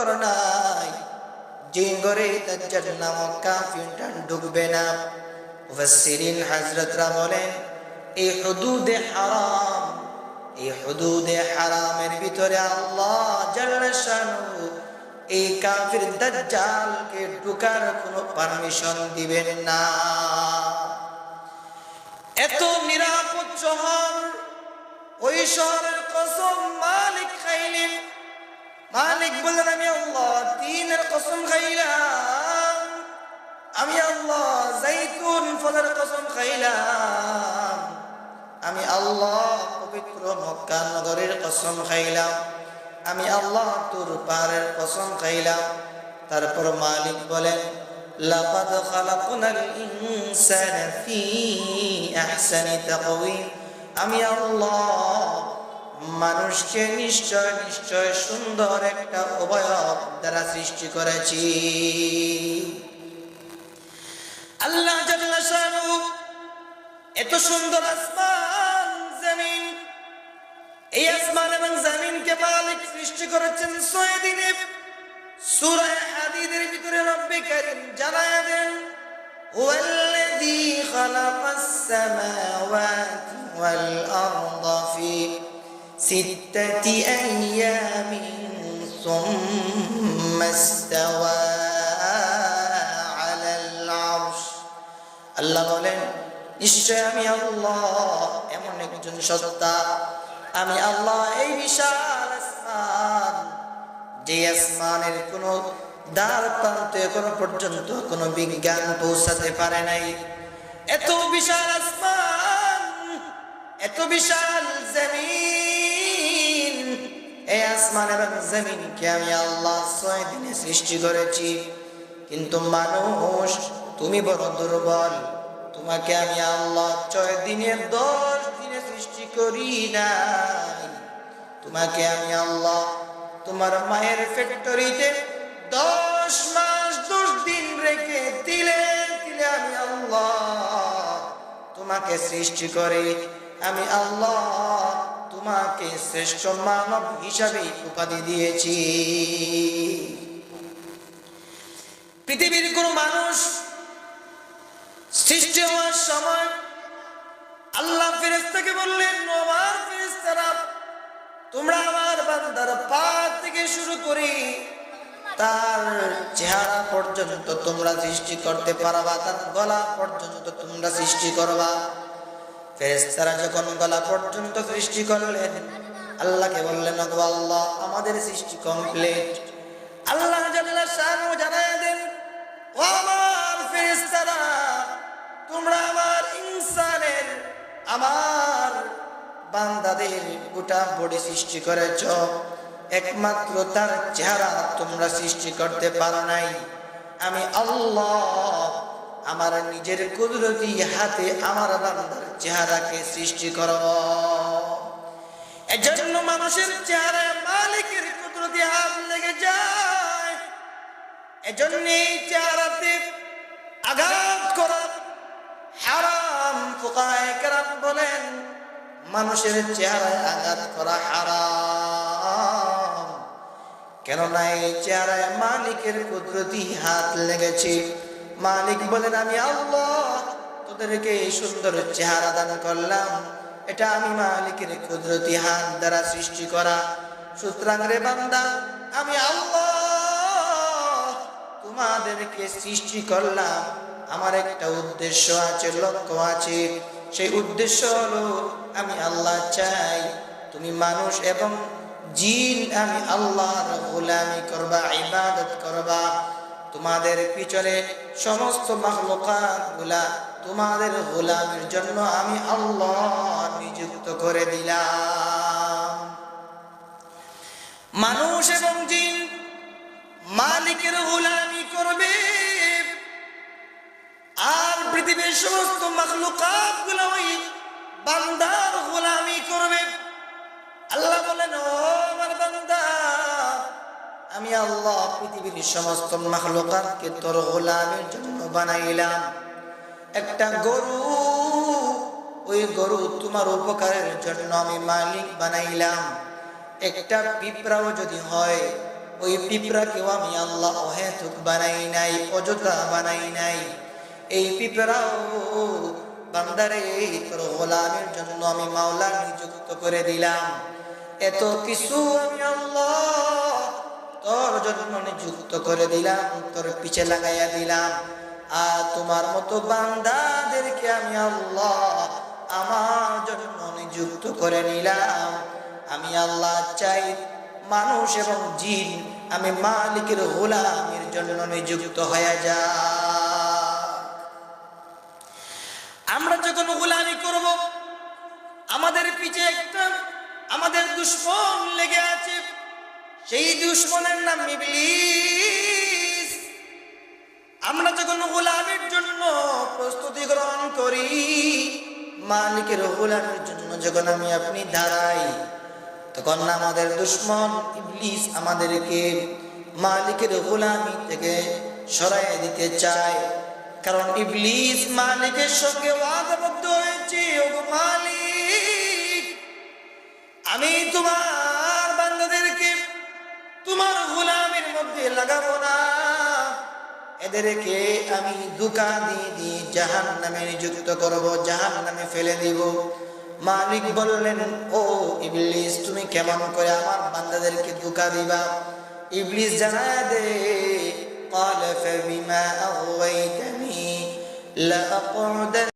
ঘর নাই যে ঘরে দাজ্জাল নামক কাফিরটা ঢুকবে না। মুফাসসিরিন হযরতরা বলেন এই হুদুদে হারাম, এই হুদুদে হারামের ভিতরে আল্লাহ জাল্লা শানহু এই কাফির দাজ্জালকে ঢোকার কোনো পারমিশন দিবেন না। এত নিরাপদ শহর, ওই শহরের কসম মালিক খাইলেন। মালিক বললেন আমি আল্লাহ তিনের কসম খাইলাম, আমি আল্লাহ জাইতুন ফলের কসম খাইলাম, আমি আল্লাহ পবিত্র মক্কা নগরের কসম খাইলাম, আমি আল্লাহ তুর পাহাড়ের কসম খাইলাম। তারপর মালিক বলেন লাকাদ খালাকনাল ইনসানা ফি আহসানি তাকওয়িম, আমি আল্লাহ মানুষকে নিশ্চয় নিশ্চয় সুন্দর একটা অবয়ব দ্বারা সৃষ্টি করেছি। আল্লাহ জাল্লা শানহু এত সুন্দর আসমান জমিন, এই আসমান এবং জমিনকে মালিক সৃষ্টি করেছেন 6 দিনে। সূরা হাদীদের ভিতরে রব্বে কারীম জানায় দেন ওয়াল্লাযী খালাকাস সামাওয়াতি ওয়াল আরদা ফি 6 আইয়ামিন সুম্মা ইসতাওয়া আলাল আরশ। আল্লাহ বলেন নিশ্চয় আমি আল্লাহ এমন একজন সত্তা, আমি আল্লাহ এই বিশাল আসমান, যে আসমানের কোনো দ্বার প্রান্তে এখনো পর্যন্ত কোনো বিজ্ঞান পৌঁছাতে পারে নাই, এত বিশাল আসমান, এত বিশাল জমিন, এই আসমান এবং জমিনকে আমি আল্লাহ 6 দিনে সৃষ্টি করেছি। কিন্তু মানুষ তুমি বড় দুর্বল, তোমাকে আমি আল্লাহ 6 দিনে 10 দিনে সৃষ্টি করি নাই। তোমাকে আমি আল্লাহ তোমার মায়ের ফ্যাক্টরিতে 10 মাস 10 দিন রেখে তিলে তিলে আমি আল্লাহ তোমাকে সৃষ্টি করে আমি আল্লাহ তোমাকে শ্রেষ্ঠ মানব হিসাবে উপাধি দিয়েছি। পৃথিবীর কোন মানুষ সৃষ্টি হওয়ার সময় আল্লাহ ফেরেশতাকে বললেন আমার ফেরেশতারা তোমরা আমার বান্দার পা থেকে শুরু করি তার চেহারা পর্যন্ত তোমরা সৃষ্টি করতে পারবা, তার গলা পর্যন্ত তোমরা সৃষ্টি করবা। ফেরেশতারা যখন গলা পর্যন্ত সৃষ্টি করলেন আল্লাহকে বললেন ওগো আল্লাহ আমাদের সৃষ্টি কমপ্লিট। আল্লাহ জাল্লা শানহু জানায় দেন ও আমার ফেরেশতারা তোমরা আমার ইনসানের আমার বান্দাদের গোটা বডি সৃষ্টি করেছ, একমাত্র তার চেহারা তোমরা সৃষ্টি করতে পারো নাই। আমি আল্লাহ আমার নিজের কুদরতি হাতে আমার বান্দার চেহারাকে সৃষ্টি করব। এজন্য মানুষের চেহারায় মালিকের কুদরতি হাত লেগে যায়, এজন্য এই চেহারাতে আঘাত করা হারাম। ফুকাহায়ে কেরাম বলেন মানুষের চেহারায় আঘাত করা হারাম, কেননা এই চেহারায় মালিকের কুদরতি হাত লেগেছে। মালিক বলেন আমি আল্লাহ তোদেরকে এই সুন্দর চেহারা দান করলাম, এটা আমি মালিকের কুদরতি হাত দ্বারা সৃষ্টি করা। সুতরাং রে বান্দা আমি আল্লাহ তোমাদেরকে সৃষ্টি করলাম, আমার একটা উদ্দেশ্য আছে, লক্ষ্য আছে। সেই উদ্দেশ্য হলো আমি আল্লাহ চাই তুমি মানুষ এবং জিন আমি আল্লাহর গোলামি করবা, ইবাদত করবা। তোমাদের পিছনে সমস্ত মাখলুকাত গুলা তোমাদের গোলামের জন্য আমি আল্লাহ নিযুক্ত করে দিলাম। মানুষ এবং জিন মালিকের গোলামি করবে আর পৃথিবীর সমস্ত মাখলুকাত গুলো ওই বান্দার গোলামি করবে। আল্লাহ বলেন ও আমার বান্দা আমি আল্লাহ পৃথিবীর সমস্ত মাখলুকাতকে তোর গোলামের জন্য বানাইলাম। একটা গরু, ওই গরু তোমার উপকারের জন্য আমি মালিক বানাইলাম। একটা পিঁপড়াও যদি হয় ওই পিঁপড়াকেও আমি আল্লাহ অহেতুক বানাই নাই, অযথা বানাই নাই। এই পিঁপড়াও বান্দারে তোর গোলামের জন্য আমি মাওলা নিযুক্ত করে দিলাম। এত কিছু আমি আল্লাহ তোর জন্য নিযুক্ত করে দিলাম, তোর পিছে লাগাইয়া দিলাম। আর তোমার মতো বান্দাদেরকে আমি আল্লাহ আমার জন্য নিযুক্ত করে নিলাম। আমি আল্লাহ চাই মানুষ এবং জিন আমি মালিকের গোলামের জন্য নিযুক্ত হয়ে যা। আমরা যখন গোলামি করব, আমাদের পিছে একটা আমাদের দুশমন লেগে আছে, সেই দুশমনের নাম ইবলিস। আমরা যখন গোলামের জন্য প্রস্তুতি গ্রহণ করি, মালিকের গোলামের জন্য যখন আমি আপনি দাঁড়াই, তখন আমাদের দুশমন ইবলিস আমাদেরকে মালিকের গোলামি থেকে সরাইয়া দিতে চায়। কারণ ইবলিস মালিকের সঙ্গে ওয়াদাবদ্ধ হয়েছে, ওগো মালিক, আমি তোমার বান্দাদেরকে তোমার গোলামের মধ্যে লাগাবো না, এদেরকে আমি ধোঁকা দিয়ে দিয়ে জাহান্নামে নিযুক্ত করব, জাহান্নামে ফেলে দিব। মালিক বললেন, ও ইবলিস, তুমি কেমন করে আমার বান্দাদেরকে ধোঁকা দিবা? ইবলিস জানায় দে, قال فبما أغويتني لأقعدن